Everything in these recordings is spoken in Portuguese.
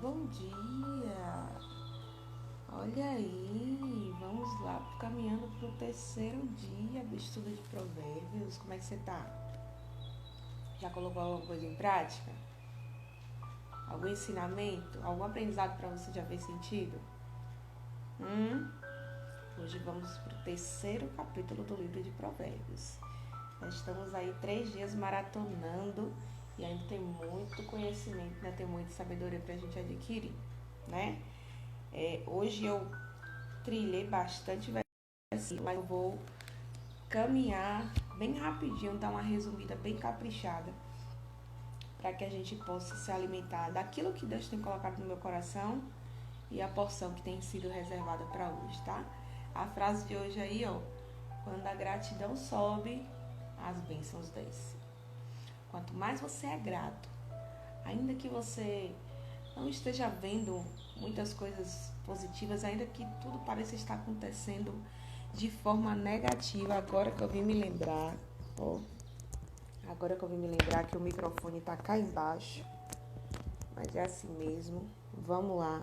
bom dia! Olha aí, vamos lá, caminhando para o terceiro dia do estudo de Provérbios. Como é que você tá? Já colocou alguma coisa em prática? Algum ensinamento? Algum aprendizado para você já fez sentido? Hum? Hoje vamos para o terceiro capítulo do livro de Provérbios. Nós estamos aí 3 dias maratonando e ainda tem muito conhecimento, ainda tem muita sabedoria para a gente adquirir, né? Hoje eu trilhei bastante versículo, mas eu vou caminhar bem rapidinho, dar uma resumida bem caprichada, para que a gente possa se alimentar daquilo que Deus tem colocado no meu coração e a porção que tem sido reservada para hoje, tá? A frase de hoje aí, ó: quando a gratidão sobe, as bênçãos descem. Quanto mais você é grato, ainda que você não esteja vendo muitas coisas positivas, ainda que tudo pareça estar acontecendo de forma negativa, agora que eu vim me lembrar, ó, agora que eu vim me lembrar que o microfone tá cá embaixo, mas é assim mesmo, vamos lá,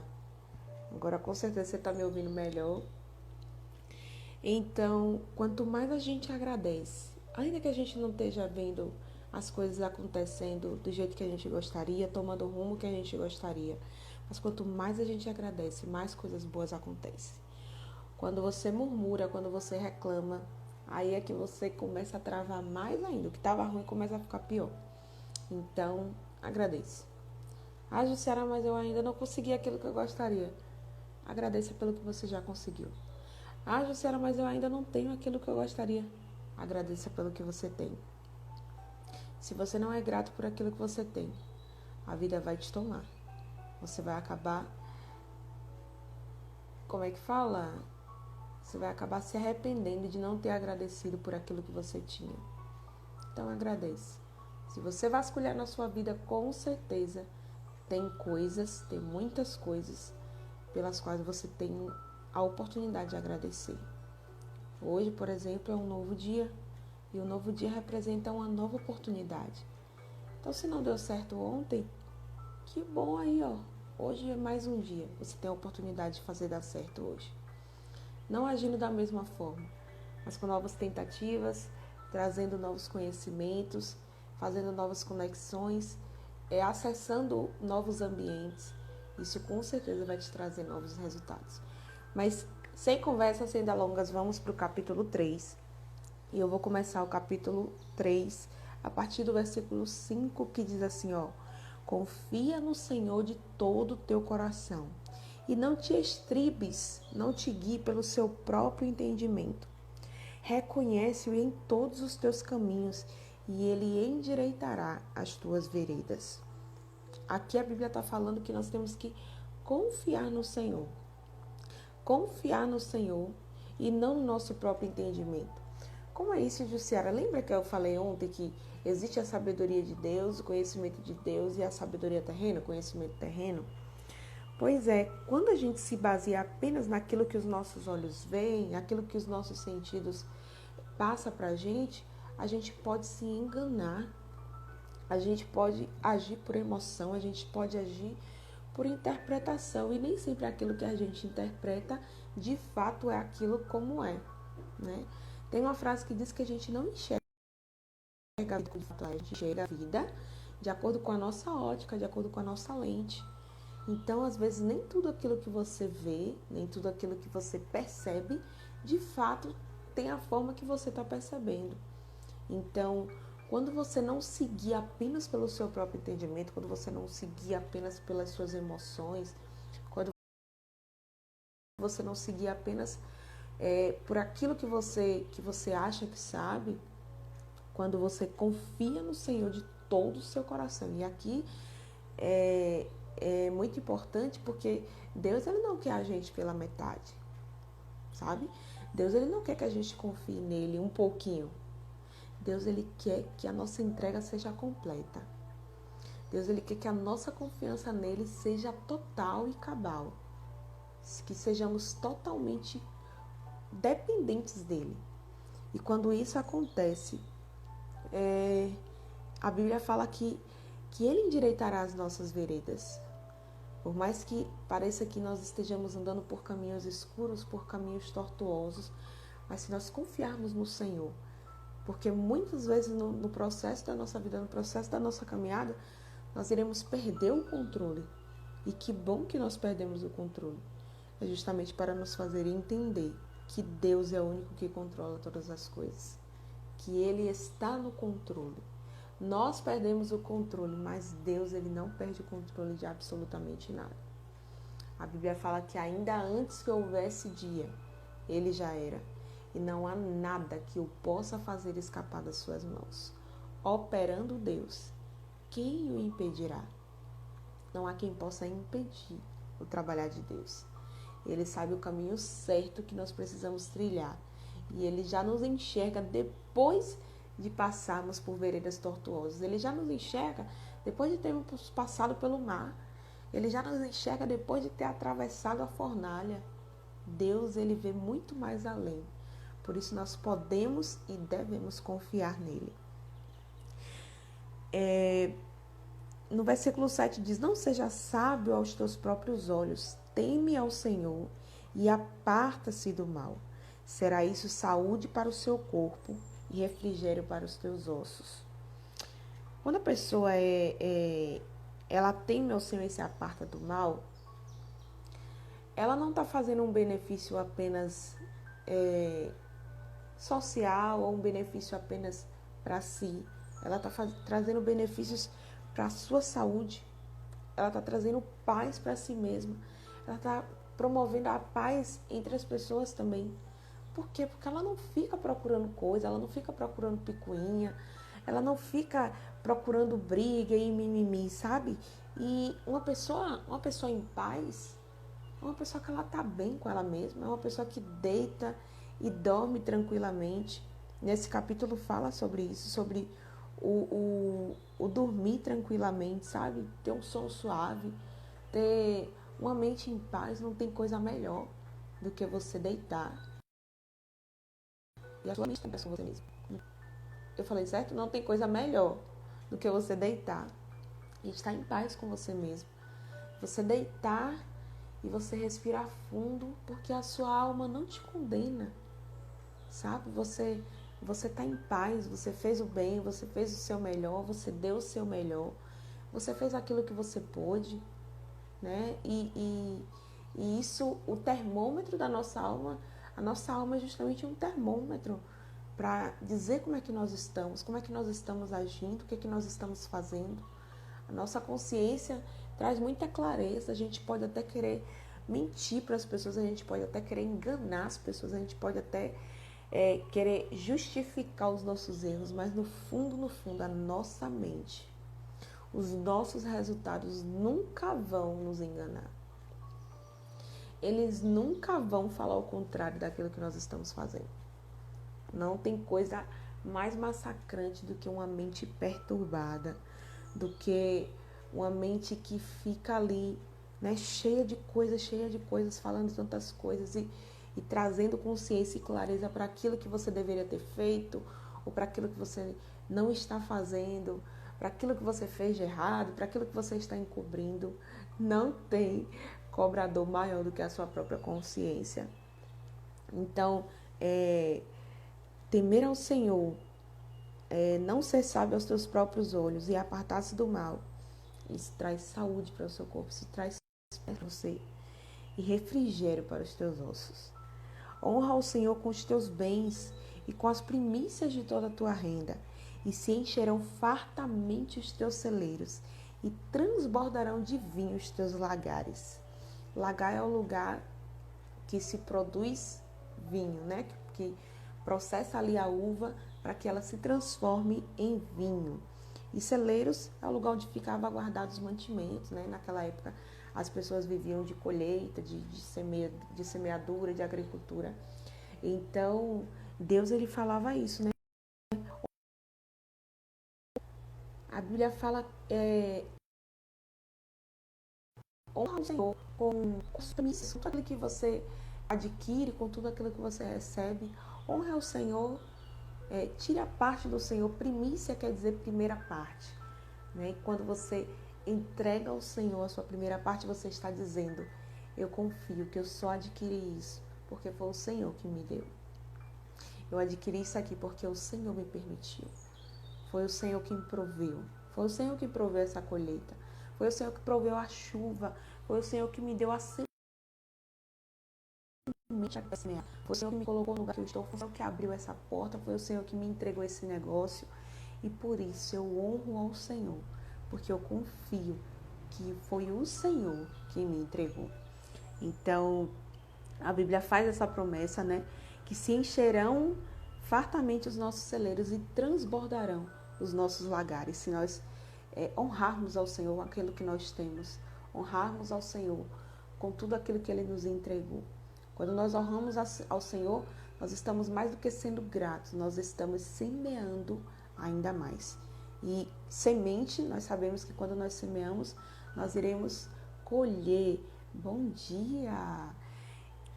agora com certeza você tá me ouvindo melhor. Então, quanto mais a gente agradece, ainda que a gente não esteja vendo as coisas acontecendo do jeito que a gente gostaria, tomando o rumo que a gente gostaria, mas quanto mais a gente agradece, mais coisas boas acontecem. Quando você murmura, quando você reclama, aí é que você começa a travar mais ainda. O que estava ruim começa a ficar pior. Então, agradeça. Ah, Jussiara, mas eu ainda não consegui aquilo que eu gostaria. Agradeça pelo que você já conseguiu. Ah, Jussiara, mas eu ainda não tenho aquilo que eu gostaria. Agradeça pelo que você tem. Se você não é grato por aquilo que você tem, a vida vai te tomar. Você vai acabar, como é que fala? Você vai acabar se arrependendo de não ter agradecido por aquilo que você tinha. Então agradeça. Se você vasculhar na sua vida, com certeza tem muitas coisas pelas quais você tem a oportunidade de agradecer. Hoje, por exemplo, é um novo dia e o novo dia representa uma nova oportunidade. Então, se não deu certo ontem, que bom aí, ó. Hoje é mais um dia. Você tem a oportunidade de fazer dar certo hoje. Não agindo da mesma forma, mas com novas tentativas, trazendo novos conhecimentos, fazendo novas conexões, acessando novos ambientes. Isso com certeza vai te trazer novos resultados. Mas sem conversa, sem delongas, vamos para o capítulo 3. E eu vou começar o capítulo 3 a partir do versículo 5, que diz assim, ó: confia no Senhor de todo o teu coração e não te estribes, não te guie pelo seu próprio entendimento. Reconhece-o em todos os teus caminhos e ele endireitará as tuas veredas. Aqui a Bíblia está falando que nós temos que confiar no Senhor. Confiar no Senhor e não no nosso próprio entendimento. Como é isso, Jussiara? Lembra que eu falei ontem que existe a sabedoria de Deus, o conhecimento de Deus e a sabedoria terrena, o conhecimento terreno? Pois é, quando a gente se baseia apenas naquilo que os nossos olhos veem, aquilo que os nossos sentidos passam para a gente pode se enganar, a gente pode agir por emoção, a gente pode agir por interpretação e nem sempre aquilo que a gente interpreta de fato é aquilo como é, né? Tem uma frase que diz que a gente não enxerga a vida de fato, a gente enxerga a vida de acordo com a nossa ótica, de acordo com a nossa lente. Então, às vezes, nem tudo aquilo que você vê, nem tudo aquilo que você percebe, de fato, tem a forma que você está percebendo. Então, quando você não seguir apenas pelo seu próprio entendimento, quando você não seguir apenas pelas suas emoções, quando você não seguir apenas por aquilo que você acha que sabe, quando você confia no Senhor de todo o seu coração. E aqui é muito importante porque Deus ele não quer a gente pela metade, sabe? Deus ele não quer que a gente confie nele um pouquinho. Deus ele quer que a nossa entrega seja completa. Deus ele quer que a nossa confiança nele seja total e cabal. Que sejamos totalmente dependentes dele. E quando isso acontece, a Bíblia fala que ele endireitará as nossas veredas. Por mais que pareça que nós estejamos andando por caminhos escuros, por caminhos tortuosos, mas se nós confiarmos no Senhor, porque muitas vezes no processo da nossa vida, no processo da nossa caminhada, nós iremos perder o controle. E que bom que nós perdemos o controle. É justamente para nos fazer entender que Deus é o único que controla todas as coisas. Que Ele está no controle. Nós perdemos o controle, mas Deus, Ele não perde o controle de absolutamente nada. A Bíblia fala que ainda antes que houvesse dia, Ele já era. E não há nada que o possa fazer escapar das suas mãos. Operando Deus, quem o impedirá? Não há quem possa impedir o trabalhar de Deus. Ele sabe o caminho certo que nós precisamos trilhar. E Ele já nos enxerga depois de passarmos por veredas tortuosas. Ele já nos enxerga depois de termos passado pelo mar. Ele já nos enxerga depois de ter atravessado a fornalha. Deus, Ele vê muito mais além. Por isso nós podemos e devemos confiar nele. No versículo 7 diz: não seja sábio aos teus próprios olhos, teme ao Senhor e aparta-se do mal. Será isso saúde para o seu corpo e refrigério para os teus ossos. Quando a pessoa ela teme ao Senhor e se aparta do mal, ela não está fazendo um benefício apenas social ou um benefício apenas para si. Ela está trazendo benefícios para a sua saúde. Ela está trazendo paz para si mesma. Ela está promovendo a paz entre as pessoas também. Por quê? Porque ela não fica procurando coisa, ela não fica procurando picuinha, ela não fica procurando briga e mimimi, sabe? E uma pessoa em paz é uma pessoa que ela tá bem com ela mesma, é uma pessoa que deita e dorme tranquilamente. Nesse capítulo fala sobre isso, sobre o dormir tranquilamente, sabe? Ter um sono suave, ter uma mente em paz. Não tem coisa melhor do que você deitar e a sua mente tem paz com você mesmo. Eu falei certo? Não tem coisa melhor do que você deitar e estar em paz com você mesmo. Você deitar e você respirar fundo, porque a sua alma não te condena, sabe? Você está em paz, você fez o bem, você fez o seu melhor, você deu o seu melhor, você fez aquilo que você pôde, né? E isso, o termômetro da nossa alma, a nossa alma é justamente um termômetro para dizer como é que nós estamos agindo, o que é que nós estamos fazendo. A nossa consciência traz muita clareza. A gente pode até querer mentir para as pessoas, a gente pode até querer enganar as pessoas, a gente pode até querer justificar os nossos erros, mas no fundo, a nossa mente, os nossos resultados nunca vão nos enganar. Eles nunca vão falar o contrário daquilo que nós estamos fazendo. Não tem coisa mais massacrante do que uma mente perturbada, do que uma mente que fica ali, né, cheia de coisas, falando tantas coisas e trazendo consciência e clareza para aquilo que você deveria ter feito ou para aquilo que você não está fazendo, para aquilo que você fez de errado, para aquilo que você está encobrindo. Não tem cobrador maior do que a sua própria consciência. Então, temer ao Senhor, não ser sábio aos teus próprios olhos e apartar-se do mal, isso traz saúde para o seu corpo, isso traz paz para você e refrigério para os teus ossos. Honra ao Senhor com os teus bens e com as primícias de toda a tua renda, e se encherão fartamente os teus celeiros, e transbordarão de vinho os teus lagares. Lagar é o lugar que se produz vinho, né? Que processa ali a uva para que ela se transforme em vinho. E celeiros é o lugar onde ficavam guardados os mantimentos, né? Naquela época as pessoas viviam de colheita, de semeadura, de agricultura. Então, Deus, ele falava isso, né? A Bíblia fala, honra o Senhor com as primícias, com tudo aquilo que você adquire, com tudo aquilo que você recebe. Honra o Senhor, tire a parte do Senhor. Primícia quer dizer primeira parte, né? E quando você entrega ao Senhor a sua primeira parte, você está dizendo: eu confio que eu só adquiri isso porque foi o Senhor que me deu. Eu adquiri isso aqui porque o Senhor me permitiu. Foi o Senhor que me proveu. Foi o Senhor que proveu essa colheita. Foi o Senhor que proveu a chuva. Foi o Senhor que me deu a semente. Foi o Senhor que me colocou no lugar que eu estou. Foi o Senhor que abriu essa porta. Foi o Senhor que me entregou esse negócio. E por isso eu honro ao Senhor. Porque eu confio que foi o Senhor que me entregou. Então, a Bíblia faz essa promessa, né? Que se encherão fartamente os nossos celeiros e transbordarão os nossos lagares. Se nós honrarmos ao Senhor aquilo que nós temos, honrarmos ao Senhor com tudo aquilo que Ele nos entregou. Quando nós honramos ao Senhor, nós estamos mais do que sendo gratos, nós estamos semeando ainda mais. E semente, nós sabemos que quando nós semeamos, nós iremos colher. Bom dia!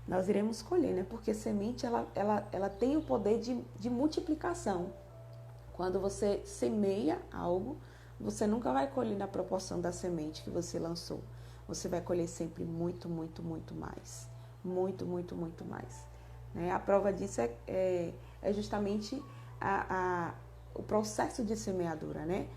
Nós iremos colher, né? Porque semente, ela tem o poder de multiplicação. Quando você semeia algo, você nunca vai colher na proporção da semente que você lançou. Você vai colher sempre muito, muito, muito mais. Muito, muito, muito mais. Né? A prova disso é justamente o processo de semeadura, né?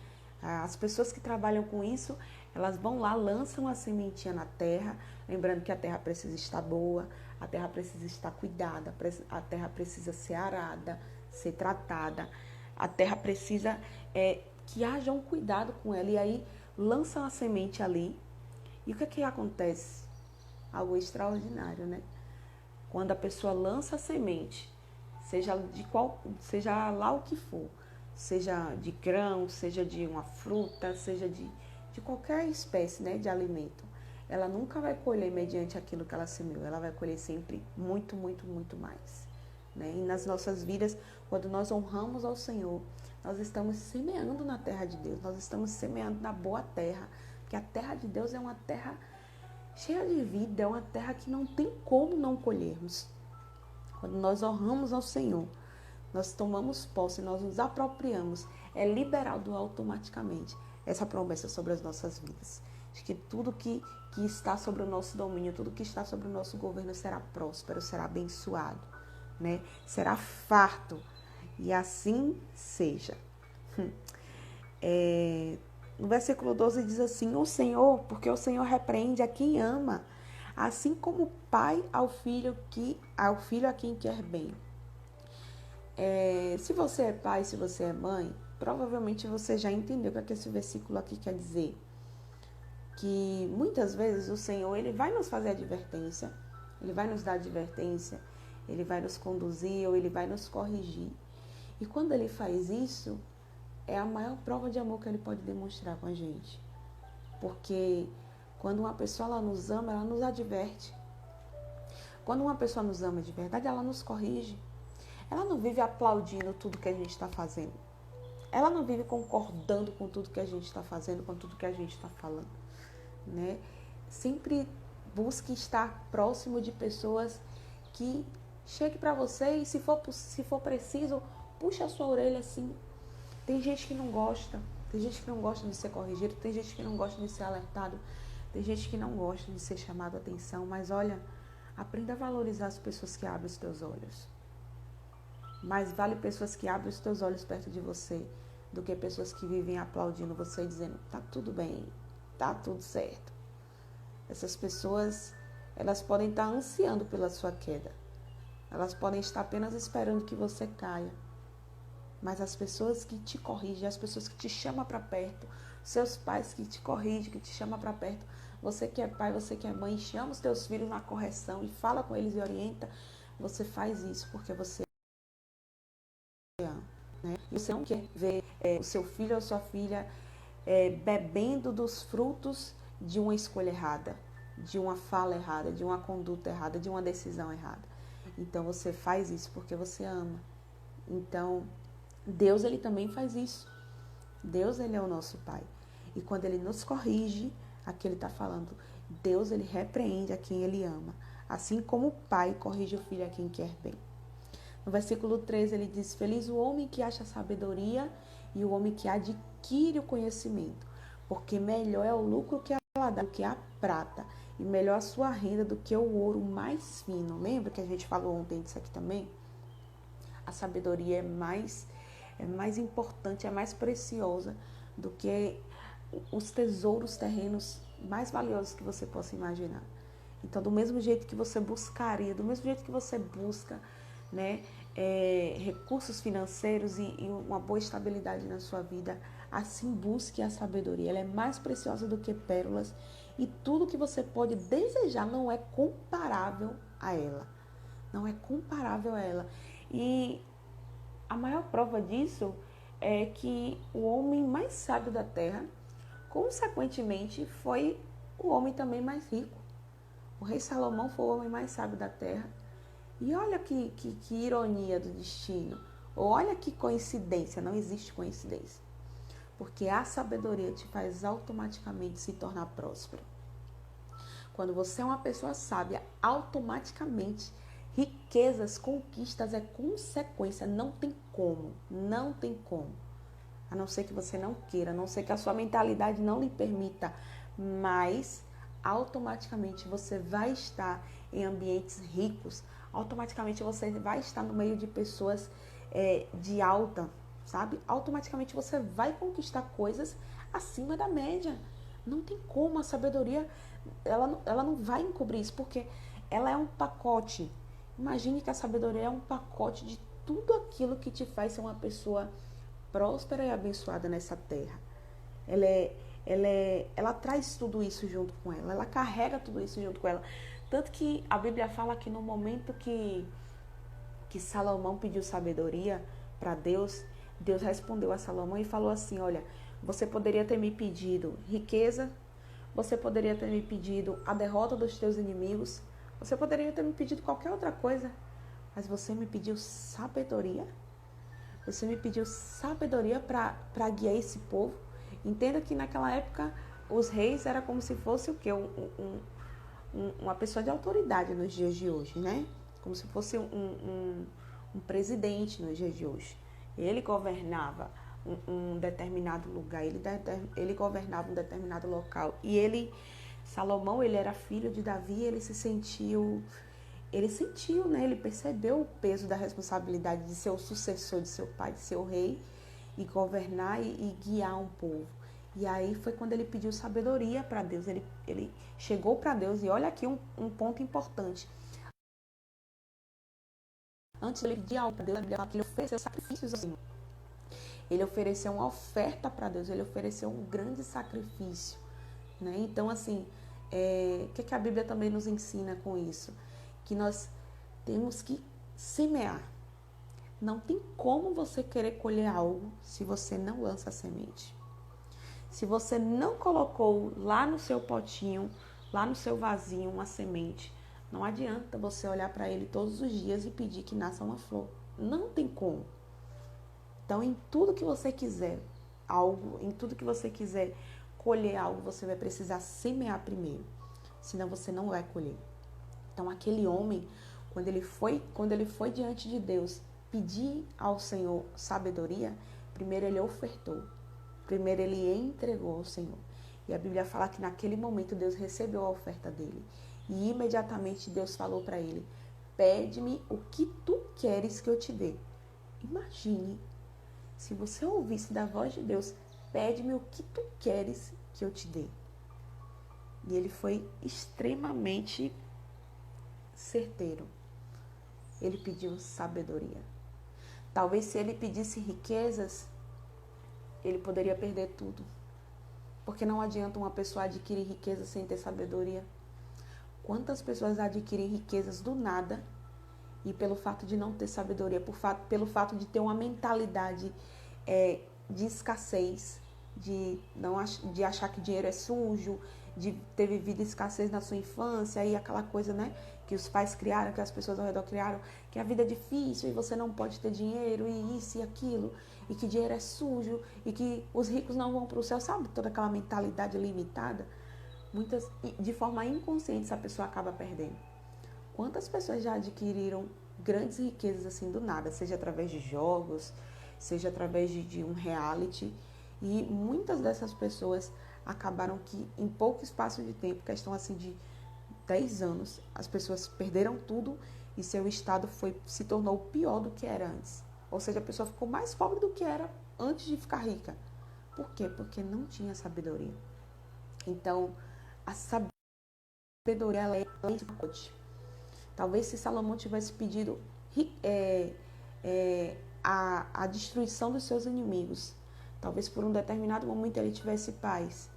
As pessoas que trabalham com isso, elas vão lá, lançam a sementinha na terra, lembrando que a terra precisa estar boa, a terra precisa estar cuidada, a terra precisa ser arada, ser tratada, a terra precisa que haja um cuidado com ela. E aí lançam a semente ali. E o que acontece? Algo extraordinário, né? Quando a pessoa lança a semente, seja lá o que for, seja de grão, seja de uma fruta, seja de qualquer espécie, né, de alimento, ela nunca vai colher mediante aquilo que ela semeou, ela vai colher sempre muito, muito, muito mais. Né? E nas nossas vidas, quando nós honramos ao Senhor, nós estamos semeando na terra de Deus, nós estamos semeando na boa terra, porque a terra de Deus é uma terra cheia de vida, é uma terra que não tem como não colhermos. Quando nós honramos ao Senhor, nós tomamos posse, nós nos apropriamos, é liberado automaticamente essa promessa sobre as nossas vidas. De que tudo que está sobre o nosso domínio, tudo que está sobre o nosso governo será próspero, será abençoado, né? Será farto. E assim seja. No versículo 12 diz assim: o Senhor, porque o Senhor repreende a quem ama, assim como o pai ao filho a quem quer bem. Se você é pai, se você é mãe, provavelmente você já entendeu o que esse versículo aqui quer dizer. Que muitas vezes o Senhor, Ele vai nos fazer advertência, Ele vai nos dar advertência, Ele vai nos conduzir ou Ele vai nos corrigir. E quando Ele faz isso, é a maior prova de amor que Ele pode demonstrar com a gente. Porque quando uma pessoa ela nos ama, ela nos adverte. Quando uma pessoa nos ama de verdade, ela nos corrige. Ela não vive aplaudindo tudo que a gente está fazendo. Ela não vive concordando com tudo que a gente está fazendo, com tudo que a gente está falando. Né? Sempre busque estar próximo de pessoas que chegue para você e se for preciso, puxe a sua orelha assim. Tem gente que não gosta, tem gente que não gosta de ser corrigido, tem gente que não gosta de ser alertado, tem gente que não gosta de ser chamado a atenção, mas olha, aprenda a valorizar as pessoas que abrem os teus olhos. Mais vale pessoas que abrem os teus olhos perto de você do que pessoas que vivem aplaudindo você e dizendo, tá tudo bem, tá tudo certo. Essas pessoas, elas podem estar ansiando pela sua queda. Elas podem estar apenas esperando que você caia. Mas as pessoas que te corrigem, as pessoas que te chamam para perto, seus pais que te corrigem, que te chamam para perto, você que é pai, você que é mãe, chama os teus filhos na correção e fala com eles e orienta, você faz isso porque você ama. Né? E você não quer ver o seu filho ou sua filha bebendo dos frutos de uma escolha errada, de uma fala errada, de uma conduta errada, de uma decisão errada. Então você faz isso porque você ama. Então Deus, Ele também faz isso. Deus, Ele é o nosso Pai. E quando Ele nos corrige, aqui Ele está falando, Deus, Ele repreende a quem Ele ama. Assim como o Pai corrige o filho a quem quer bem. No versículo 13 ele diz, feliz o homem que acha sabedoria e o homem que adquire o conhecimento, porque melhor é o lucro que ela dá do que a prata, e melhor a sua renda do que o ouro mais fino. Lembra que a gente falou ontem disso aqui também? A sabedoria é mais importante, é mais preciosa do que os tesouros terrenos mais valiosos que você possa imaginar. Então, do mesmo jeito que você buscaria, do mesmo jeito que você busca, né, recursos financeiros e uma boa estabilidade na sua vida, assim busque a sabedoria. Ela é mais preciosa do que pérolas e tudo que você pode desejar não é comparável a ela. Não é comparável a ela. E a maior prova disso é que o homem mais sábio da terra, consequentemente, foi o homem também mais rico. O rei Salomão foi o homem mais sábio da terra. E olha que ironia do destino. Olha que coincidência, não existe coincidência. Porque a sabedoria te faz automaticamente se tornar próspero. Quando você é uma pessoa sábia, automaticamente riquezas, conquistas é consequência. Não tem como, não tem como. A não ser que você não queira, a não ser que a sua mentalidade não lhe permita. Mas automaticamente você vai estar em ambientes ricos, automaticamente você vai estar no meio de pessoas de alta, sabe? Automaticamente você vai conquistar coisas acima da média. Não tem como, a sabedoria, ela não vai encobrir isso, porque ela é um pacote. Imagine que a sabedoria é um pacote de tudo aquilo que te faz ser uma pessoa próspera e abençoada nessa terra. Ela traz tudo isso junto com ela carrega tudo isso junto com ela. Tanto que a Bíblia fala que no momento que Salomão pediu sabedoria para Deus, Deus respondeu a Salomão e falou assim: olha, você poderia ter me pedido riqueza, você poderia ter me pedido a derrota dos teus inimigos, você poderia ter me pedido qualquer outra coisa, mas você me pediu sabedoria. Você me pediu sabedoria para guiar esse povo. Entenda que naquela época os reis era como se fosse o quê? Uma pessoa de autoridade nos dias de hoje, né? Como se fosse um presidente nos dias de hoje. Ele governava um determinado lugar, ele governava um determinado local. E Salomão, ele era filho de Davi, ele sentiu, né? Ele percebeu o peso da responsabilidade de ser o sucessor de seu pai, de ser o rei, e governar e guiar um povo. E aí foi quando ele pediu sabedoria para Deus. Ele chegou para Deus, e olha aqui um ponto importante. Antes de ele pedir algo para Deus, ele ofereceu sacrifícios assim. Ele ofereceu uma oferta para Deus, ele ofereceu um grande sacrifício, né? Então, assim, o que a Bíblia também nos ensina com isso? Que nós temos que semear. Não tem como você querer colher algo se você não lança a semente. Se você não colocou lá no seu potinho, lá no seu vasinho uma semente, não adianta você olhar para ele todos os dias e pedir que nasça uma flor. Não tem como. Então, em tudo que você quiser colher algo, você vai precisar semear primeiro. Senão você não vai colher. Então, aquele homem, quando ele foi diante de Deus pedir ao Senhor sabedoria, primeiro ele ofertou. Primeiro ele entregou ao Senhor. E a Bíblia fala que naquele momento Deus recebeu a oferta dele. E imediatamente Deus falou para ele: pede-me o que tu queres que eu te dê. Imagine, se você ouvisse da voz de Deus: pede-me o que tu queres que eu te dê. E ele foi extremamente certeiro. Ele pediu sabedoria. Talvez se ele pedisse riquezas, ele poderia perder tudo. Porque não adianta uma pessoa adquirir riqueza sem ter sabedoria. Quantas pessoas adquirem riquezas do nada e pelo fato de não ter sabedoria, pelo fato de ter uma mentalidade de escassez, de achar que dinheiro é sujo, de ter vivido escassez na sua infância, e aquela coisa, né, que os pais criaram, que as pessoas ao redor criaram, que a vida é difícil e você não pode ter dinheiro, e isso e aquilo, e que dinheiro é sujo, e que os ricos não vão para o céu, sabe? Toda aquela mentalidade limitada. De forma inconsciente, essa pessoa acaba perdendo. Quantas pessoas já adquiriram grandes riquezas assim do nada, seja através de jogos, seja através de um reality, e muitas dessas pessoas acabaram que em pouco espaço de tempo, questão assim de 10 anos, as pessoas perderam tudo e seu estado se tornou pior do que era antes. Ou seja, a pessoa ficou mais pobre do que era antes de ficar rica. Por quê? Porque não tinha sabedoria. Então, a sabedoria ela é pacote. Talvez se Salomão tivesse pedido a destruição dos seus inimigos, talvez por um determinado momento ele tivesse paz,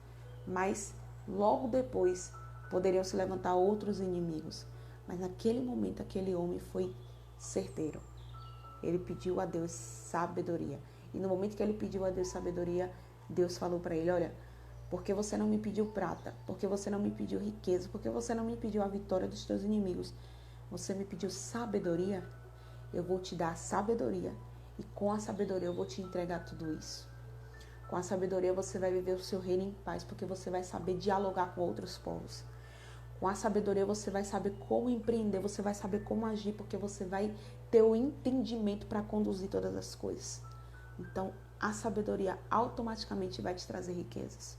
mas logo depois poderiam se levantar outros inimigos. Mas naquele momento aquele homem foi certeiro. Ele pediu a Deus sabedoria. E no momento que ele pediu a Deus sabedoria, Deus falou para ele, olha, porque você não me pediu prata, porque você não me pediu riqueza, porque você não me pediu a vitória dos teus inimigos, você me pediu sabedoria, eu vou te dar sabedoria. E com a sabedoria eu vou te entregar tudo isso. Com a sabedoria você vai viver o seu reino em paz, porque você vai saber dialogar com outros povos. Com a sabedoria você vai saber como empreender, você vai saber como agir, porque você vai ter o entendimento para conduzir todas as coisas. Então, a sabedoria automaticamente vai te trazer riquezas.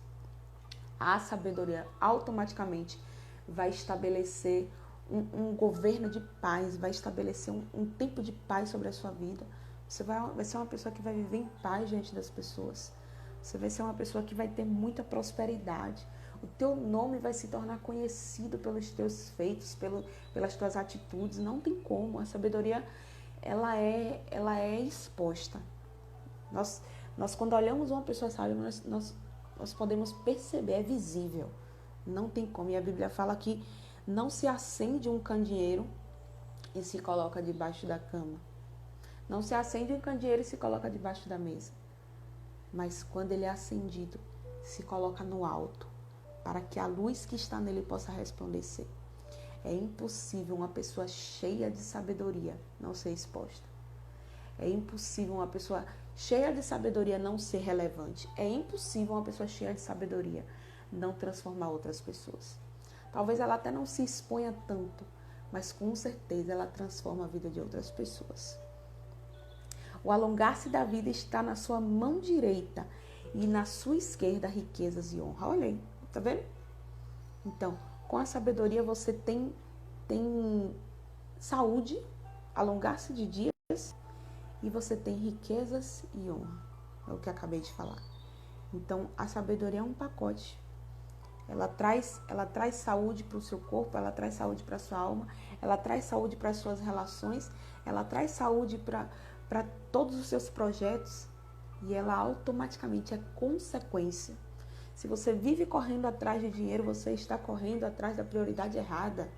A sabedoria automaticamente vai estabelecer um governo de paz, vai estabelecer um tempo de paz sobre a sua vida. Você vai ser uma pessoa que vai viver em paz diante das pessoas. Você vai ser uma pessoa que vai ter muita prosperidade. O teu nome vai se tornar conhecido pelos teus feitos, pelas tuas atitudes. Não tem como. A sabedoria, ela é exposta. Nós quando olhamos uma pessoa sábia, nós podemos perceber, é visível. Não tem como. E a Bíblia fala que não se acende um candeeiro e se coloca debaixo da cama. Não se acende um candeeiro e se coloca debaixo da mesa. Mas quando ele é acendido, se coloca no alto, para que a luz que está nele possa resplandecer. É impossível uma pessoa cheia de sabedoria não ser exposta. É impossível uma pessoa cheia de sabedoria não ser relevante. É impossível uma pessoa cheia de sabedoria não transformar outras pessoas. Talvez ela até não se exponha tanto, mas com certeza ela transforma a vida de outras pessoas. O alongar-se da vida está na sua mão direita e na sua esquerda riquezas e honra. Olha aí, tá vendo? Então, com a sabedoria você tem saúde, alongar-se de dias, e você tem riquezas e honra. É o que eu acabei de falar. Então, a sabedoria é um pacote. Ela traz saúde para o seu corpo, ela traz saúde para a sua alma, ela traz saúde para as suas relações, ela traz saúde para todos os seus projetos, e ela automaticamente é consequência. Se você vive correndo atrás de dinheiro, você está correndo atrás da prioridade errada.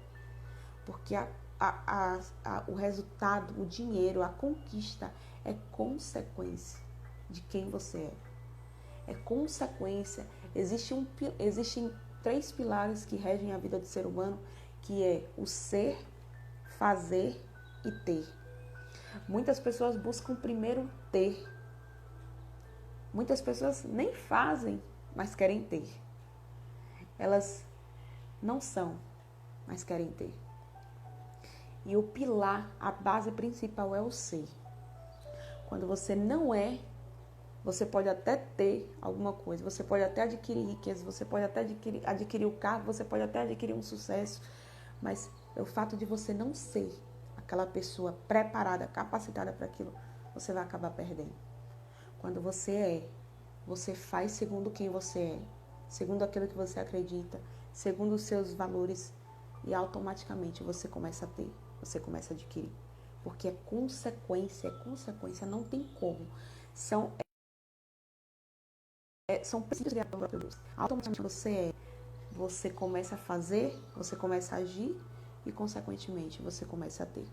Porque o resultado, o dinheiro, a conquista é consequência de quem você é. É consequência. Existem 3 pilares que regem a vida do ser humano, que é o ser, fazer e ter. Muitas pessoas buscam primeiro ter. Muitas pessoas nem fazem, mas querem ter. Elas não são, mas querem ter. E o pilar, a base principal é o ser. Quando você não é, você pode até ter alguma coisa, você pode até adquirir riqueza, você pode até adquirir o carro, você pode até adquirir um sucesso, mas o fato de você não ser aquela pessoa preparada, capacitada para aquilo, você vai acabar perdendo. Quando você é, você faz segundo quem você é, segundo aquilo que você acredita, segundo os seus valores, e automaticamente você começa a ter, você começa a adquirir. Porque é consequência, não tem como. São princípios criados pelo próprio Deus. Automaticamente você começa a fazer, você começa a agir e, consequentemente, você começa a ter.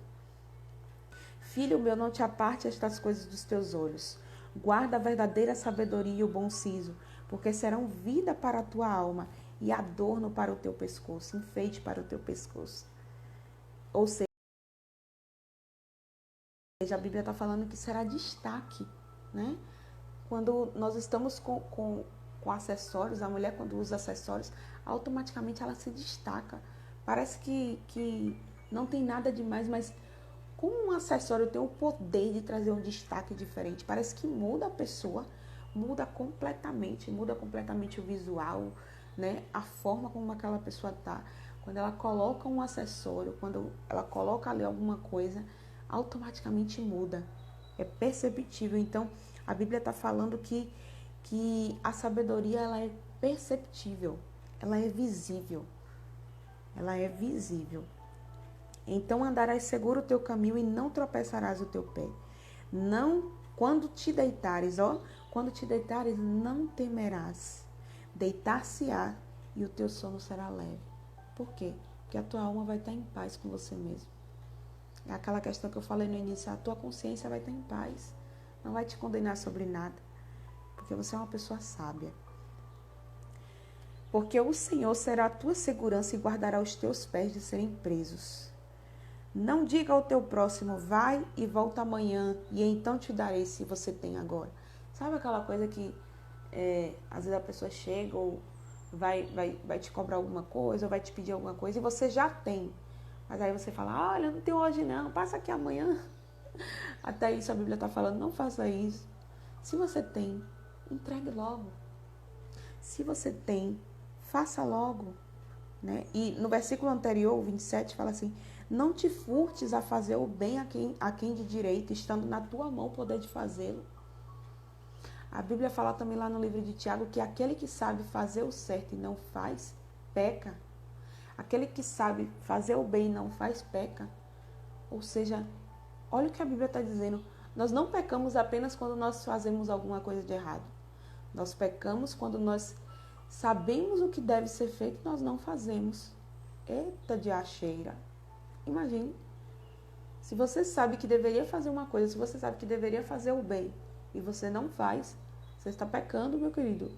Filho meu, não te aparte estas coisas dos teus olhos. Guarda a verdadeira sabedoria e o bom siso, porque serão vida para a tua alma e adorno para o teu pescoço, enfeite para o teu pescoço. Ou seja, a Bíblia está falando que será destaque, né? Quando nós estamos com acessórios, a mulher quando usa acessórios, automaticamente ela se destaca. Parece que não tem nada demais, mas como um acessório tem o poder de trazer um destaque diferente, parece que muda a pessoa. muda completamente o visual, né? A forma como aquela pessoa tá. Quando ela coloca um acessório, quando ela coloca ali alguma coisa, automaticamente muda. É perceptível. Então, a Bíblia está falando que a sabedoria ela é perceptível, ela é visível. Ela é visível. Então andarás seguro o teu caminho e não tropeçarás o teu pé. Não, quando te deitares, não temerás. Deitar-se-á e o teu sono será leve. Por quê? Porque a tua alma vai estar em paz com você mesmo. É aquela questão que eu falei no início, a tua consciência vai estar em paz. Não vai te condenar sobre nada. Porque você é uma pessoa sábia. Porque o Senhor será a tua segurança e guardará os teus pés de serem presos. Não diga ao teu próximo, vai e volta amanhã, e então te darei se você tem agora. Sabe aquela coisa que às vezes a pessoa chega ou vai te cobrar alguma coisa, ou vai te pedir alguma coisa, e você já tem. Mas aí você fala, olha, não tem hoje não, passa aqui amanhã. Até isso a Bíblia está falando, não faça isso. Se você tem, entregue logo. Se você tem, faça logo. Né? E no versículo anterior, o 27, fala assim, não te furtes a fazer o bem a quem de direito, estando na tua mão o poder de fazê-lo. A Bíblia fala também lá no livro de Tiago que aquele que sabe fazer o certo e não faz, peca. Aquele que sabe fazer o bem e não faz, peca. Ou seja, olha o que a Bíblia está dizendo. Nós não pecamos apenas quando nós fazemos alguma coisa de errado. Nós pecamos quando nós sabemos o que deve ser feito e nós não fazemos. Eita de acheira. Imagine. Se você sabe que deveria fazer uma coisa, se você sabe que deveria fazer o bem e você não faz, você está pecando, meu querido.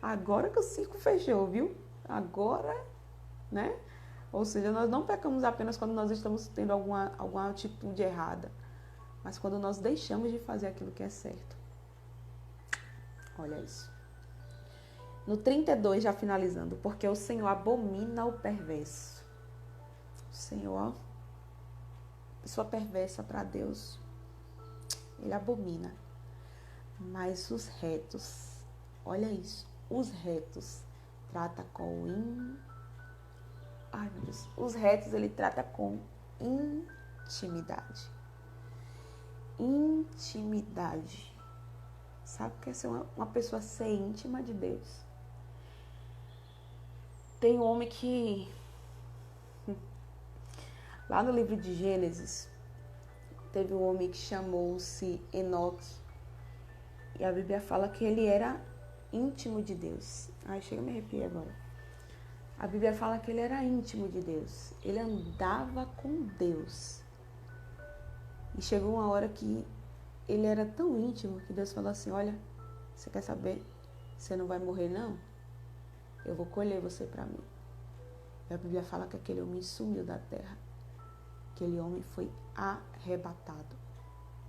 Agora que o circo fechou, viu? Agora, né? Ou seja, nós não pecamos apenas quando nós estamos tendo alguma atitude errada, mas quando nós deixamos de fazer aquilo que é certo. Olha isso. No 32, já finalizando, porque o Senhor abomina o perverso. O Senhor, pessoa perversa para Deus, Ele abomina. Mas os retos, olha isso, os retos trata com Ai, meu Deus. Os retos Ele trata com intimidade. Intimidade. Sabe o que é ser uma pessoa ser íntima de Deus? Tem um homem que, lá no livro de Gênesis, teve um homem que chamou-se Enoque. E a Bíblia fala que ele era íntimo de Deus. Ai, chega a me arrepiar agora. A Bíblia fala que ele era íntimo de Deus. Ele andava com Deus. E chegou uma hora que ele era tão íntimo que Deus falou assim, olha, você quer saber? Você não vai morrer não? Eu vou colher você para mim. E a Bíblia fala que aquele homem sumiu da terra. Aquele homem foi arrebatado.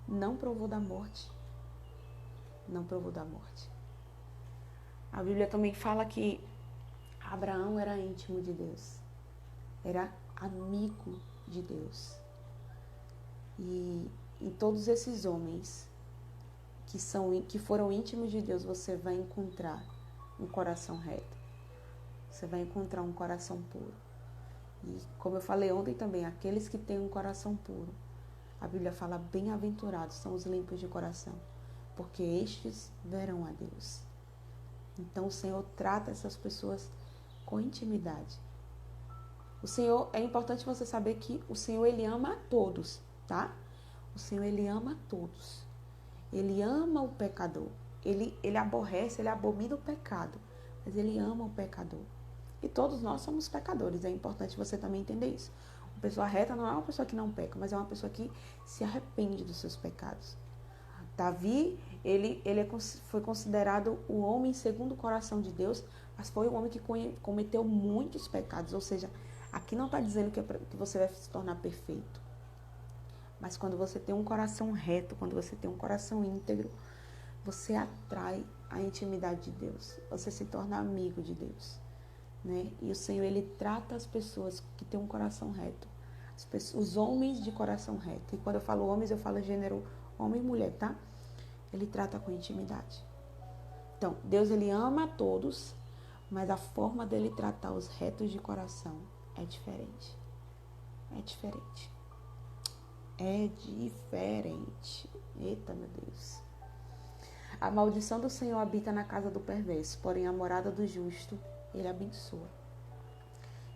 Não provou da morte. Não provou da morte. A Bíblia também fala que Abraão era íntimo de Deus. Era amigo de Deus. E em todos esses homens que foram íntimos de Deus, você vai encontrar um coração reto. Você vai encontrar um coração puro. E como eu falei ontem também, aqueles que têm um coração puro, a Bíblia fala, bem-aventurados são os limpos de coração, porque estes verão a Deus. Então o Senhor trata essas pessoas com intimidade. O Senhor, é importante você saber que o Senhor, Ele ama a todos, tá? O Senhor, Ele ama a todos. Ele ama o pecador. Ele aborrece, Ele abomina o pecado, mas Ele ama o pecador. E todos nós somos pecadores, é importante você também entender isso. Uma pessoa reta não é uma pessoa que não peca, mas é uma pessoa que se arrepende dos seus pecados. Davi, ele foi considerado o homem segundo o coração de Deus, mas foi um homem que cometeu muitos pecados. Ou seja, aqui não está dizendo que você vai se tornar perfeito. Mas quando você tem um coração reto, quando você tem um coração íntegro, você atrai a intimidade de Deus. Você se torna amigo de Deus. Né? E o Senhor, Ele trata as pessoas que têm um coração reto. Os homens de coração reto. E quando eu falo homens, eu falo gênero homem e mulher, tá? Ele trata com intimidade. Então, Deus, ele ama a todos, mas a forma dele tratar os retos de coração é diferente. É diferente. É diferente. Eita, meu Deus. A maldição do Senhor habita na casa do perverso, porém a morada do justo, ele abençoa.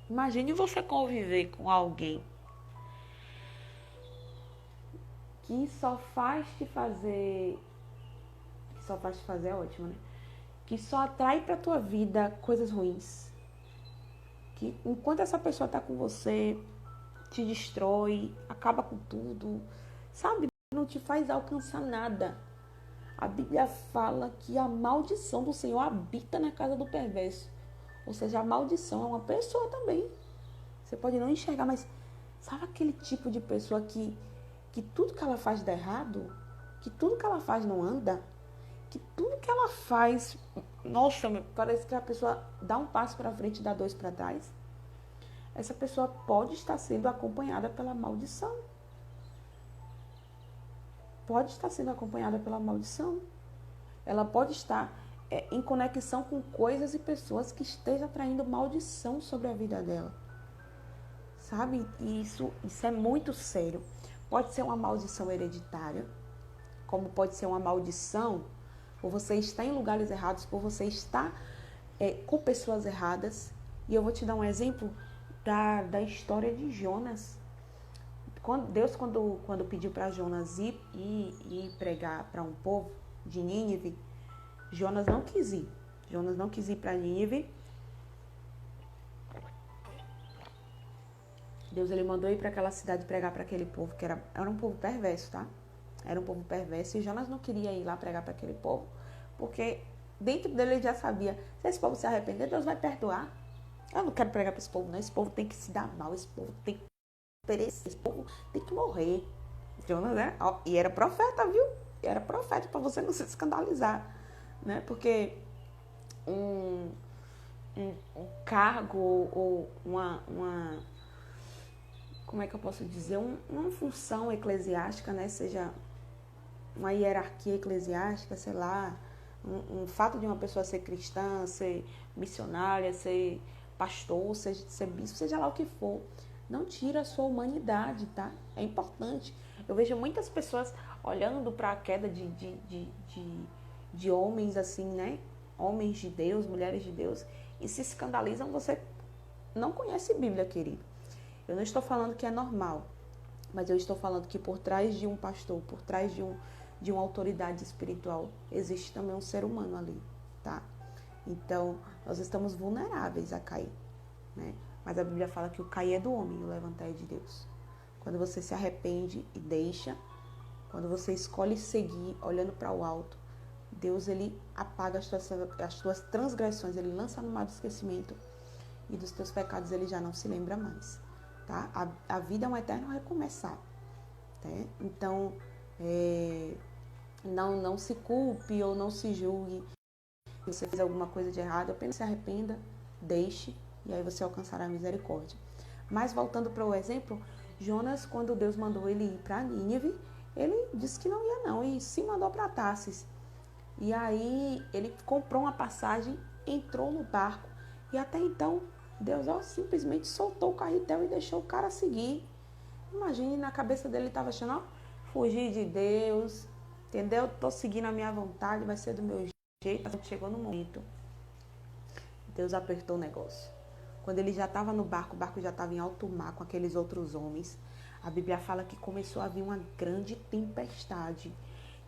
Imagine você conviver com alguém que só faz te fazer é ótimo, né? Que só atrai pra tua vida coisas ruins. Que enquanto essa pessoa tá com você, te destrói, acaba com tudo, sabe? Não te faz alcançar nada. A Bíblia fala que a maldição do Senhor habita na casa do perverso. Ou seja, a maldição é uma pessoa também. Você pode não enxergar, mas sabe aquele tipo de pessoa que tudo que ela faz dá errado? Que tudo que ela faz não anda? Que tudo que ela faz... Nossa, parece que a pessoa dá um passo para frente e dá dois para trás. Essa pessoa pode estar sendo acompanhada pela maldição. Pode estar sendo acompanhada pela maldição. Ela pode estar em conexão com coisas e pessoas que estejam atraindo maldição sobre a vida dela. Sabe? E isso é muito sério. Pode ser uma maldição hereditária, como pode ser uma maldição por você estar em lugares errados, por você estar com pessoas erradas. E eu vou te dar um exemplo da história de Jonas. Deus, quando pediu para Jonas ir pregar para um povo de Nínive, Jonas não quis ir. Jonas não quis ir para Nínive. Deus, ele mandou ir para aquela cidade pregar para aquele povo, que era um povo perverso, tá? Era um povo perverso. E Jonas não queria ir lá pregar para aquele povo, porque dentro dele ele já sabia, se esse povo se arrepender, Deus vai perdoar. Eu não quero pregar para esse povo, não. Esse povo tem que se dar mal, esse povo tem que perecer, esse povo tem que morrer. Jonas, né? E era profeta, viu? Era profeta, para você não se escandalizar, né? Porque um cargo ou uma como é que eu posso dizer, uma função eclesiástica, né? Seja uma hierarquia eclesiástica, sei lá, um fato de uma pessoa ser cristã, ser missionária, ser pastor, ser bispo, seja lá o que for, não tira a sua humanidade, tá? É importante. Eu vejo muitas pessoas olhando para a queda de homens assim, né? Homens de Deus, mulheres de Deus, e se escandalizam. Você não conhece Bíblia, querido. Eu não estou falando que é normal, mas eu estou falando que por trás de um pastor, por trás de uma autoridade espiritual, existe também um ser humano ali, tá? Então, nós estamos vulneráveis a cair, né? Mas a Bíblia fala que o cair é do homem e o levantar é de Deus. Quando você se arrepende e deixa, quando você escolhe seguir olhando para o alto, Deus, ele apaga as tuas transgressões, ele lança no mar do esquecimento, e dos teus pecados ele já não se lembra mais. Tá? A vida é um eterno recomeçar. Tá? Então, não se culpe ou não se julgue se você fez alguma coisa de errado. Apenas se arrependa, deixe, e aí você alcançará a misericórdia. Mas voltando para o exemplo, Jonas, quando Deus mandou ele ir para Nínive, ele disse que não ia não, e se mandou para Tarsis. E aí ele comprou uma passagem, entrou no barco, e até então Deus simplesmente soltou o carretel e deixou o cara seguir. Imagine, na cabeça dele estava achando, fugir de Deus, entendeu? Tô seguindo a minha vontade, vai ser do meu jeito. Chegou no momento, Deus apertou o negócio. Quando ele já estava no barco, o barco já estava em alto mar com aqueles outros homens. A Bíblia fala que começou a vir uma grande tempestade.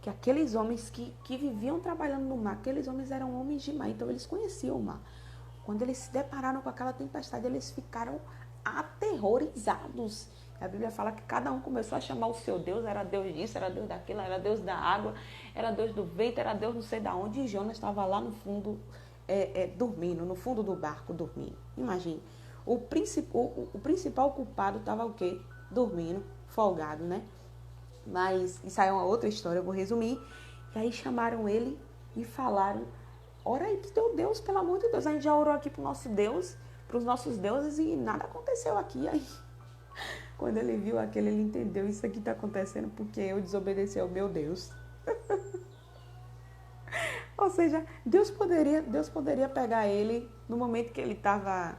Que aqueles homens que viviam trabalhando no mar, aqueles homens eram homens de mar, então eles conheciam o mar. Quando eles se depararam com aquela tempestade, eles ficaram aterrorizados. A Bíblia fala que cada um começou a chamar o seu Deus, era Deus disso, era Deus daquilo, era Deus da água, era Deus do vento, era Deus não sei de onde, e Jonas estava lá no fundo, dormindo, no fundo do barco, dormindo. Imagine, o principal culpado estava o quê? Dormindo, folgado, né? Mas isso aí é uma outra história, eu vou resumir. E aí chamaram ele e falaram, ora aí pro teu Deus, pelo amor de Deus. A gente já orou aqui pro nosso Deus, pros nossos deuses, e nada aconteceu aqui. Aí, quando ele viu aquele, ele entendeu, isso aqui tá acontecendo porque eu desobedeci ao meu Deus. Ou seja, Deus poderia pegar ele no momento que ele estava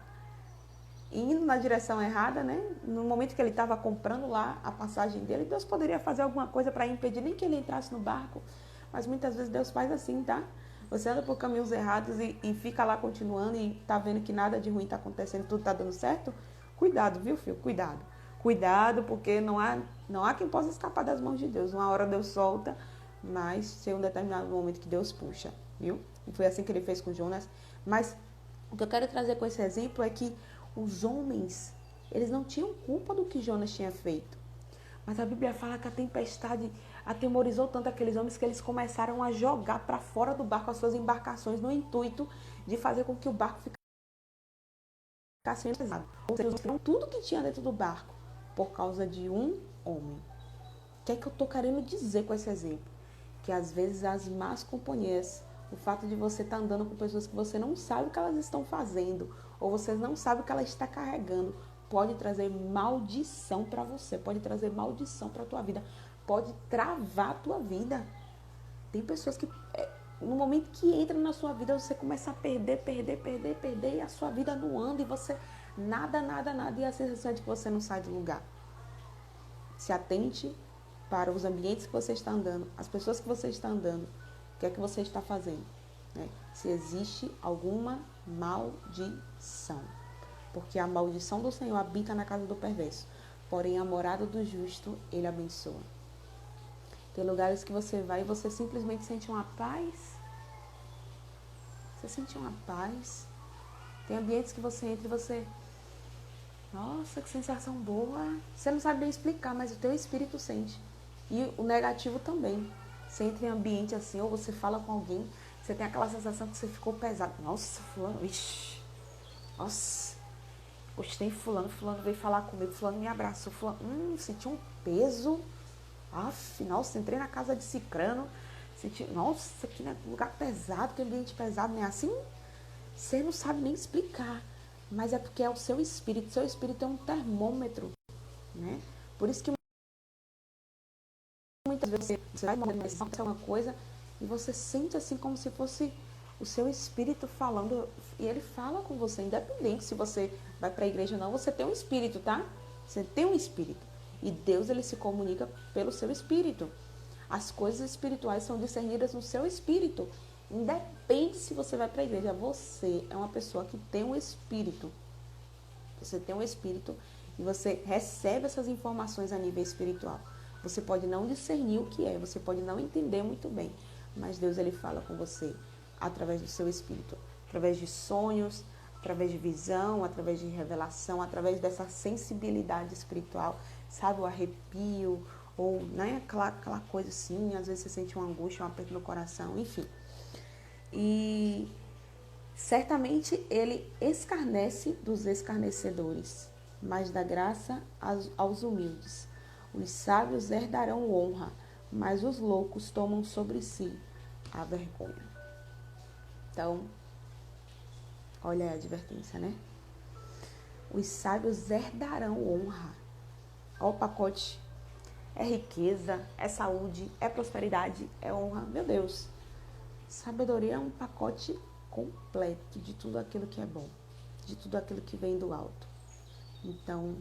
indo na direção errada, né? No momento que ele estava comprando lá a passagem dele, Deus poderia fazer alguma coisa para impedir nem que ele entrasse no barco. Mas muitas vezes Deus faz assim, tá? Você anda por caminhos errados e fica lá continuando e tá vendo que nada de ruim tá acontecendo, tudo tá dando certo. Cuidado, viu, filho? Cuidado. Cuidado, porque não há quem possa escapar das mãos de Deus. Uma hora Deus solta, mas tem um determinado momento que Deus puxa, viu? E foi assim que ele fez com Jonas. Mas o que eu quero trazer com esse exemplo é que os homens, eles não tinham culpa do que Jonas tinha feito. Mas a Bíblia fala que a tempestade atemorizou tanto aqueles homens que eles começaram a jogar para fora do barco as suas embarcações no intuito de fazer com que o barco ficasse pesado. Ou seja, eles tudo que tinha dentro do barco por causa de um homem. O que é que eu estou querendo dizer com esse exemplo? Que às vezes as más companhias, o fato de você estar andando com pessoas que você não sabe o que elas estão fazendo, ou você não sabe o que ela está carregando, pode trazer maldição para você, pode trazer maldição para a tua vida, pode travar a tua vida. Tem pessoas que, no momento que entra na sua vida, você começa a perder, e a sua vida não anda, e você nada, e a sensação é de que você não sai do lugar. Se atente para os ambientes que você está andando, as pessoas que você está andando, o que é que você está fazendo, né? Se existe alguma maldição. Porque a maldição do Senhor habita na casa do perverso, porém a morada do justo ele abençoa. Tem lugares que você vai e você simplesmente sente uma paz. Você sente uma paz. Tem ambientes que você entra e você... Nossa, que sensação boa. Você não sabe nem explicar, mas o teu espírito sente. E o negativo também. Você entra em ambiente assim, ou você fala com alguém, você tem aquela sensação que você ficou pesado. Nossa, fulano, ixi. Nossa, gostei de fulano veio falar comigo, fulano me abraçou, fulano, senti um peso. Nossa, entrei na casa de Cicrano, senti, nossa, que lugar pesado, que ambiente pesado, não é assim? Você não sabe nem explicar, mas é porque é o seu espírito é um termômetro, né? Por isso que muitas vezes você vai morrer uma coisa e você sente assim como se fosse o seu espírito falando, e ele fala com você, independente se você vai para a igreja ou não, você tem um espírito, tá? Você tem um espírito. E Deus, ele se comunica pelo seu espírito. As coisas espirituais são discernidas no seu espírito. Independe se você vai para a igreja, você é uma pessoa que tem um espírito. Você tem um espírito e você recebe essas informações a nível espiritual. Você pode não discernir o que é, você pode não entender muito bem, mas Deus, ele fala com você através do seu espírito, através de sonhos, através de visão, através de revelação, através dessa sensibilidade espiritual, sabe, o arrepio, ou né, aquela coisa assim, às vezes você sente uma angústia, um aperto no coração, enfim. E certamente ele escarnece dos escarnecedores, mas dá graça aos humildes. Os sábios herdarão honra, mas os loucos tomam sobre si a vergonha. Então, olha a advertência, né? Os sábios herdarão honra. Olha o pacote. É riqueza, é saúde, é prosperidade, é honra. Meu Deus. Sabedoria é um pacote completo de tudo aquilo que é bom, de tudo aquilo que vem do alto. Então,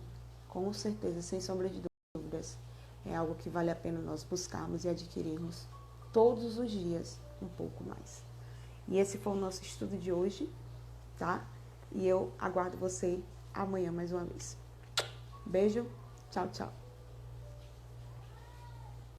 com certeza, sem sombra de dúvidas, é algo que vale a pena nós buscarmos e adquirirmos todos os dias um pouco mais. E esse foi o nosso estudo de hoje, tá? E eu aguardo você amanhã mais uma vez. Beijo, tchau, tchau.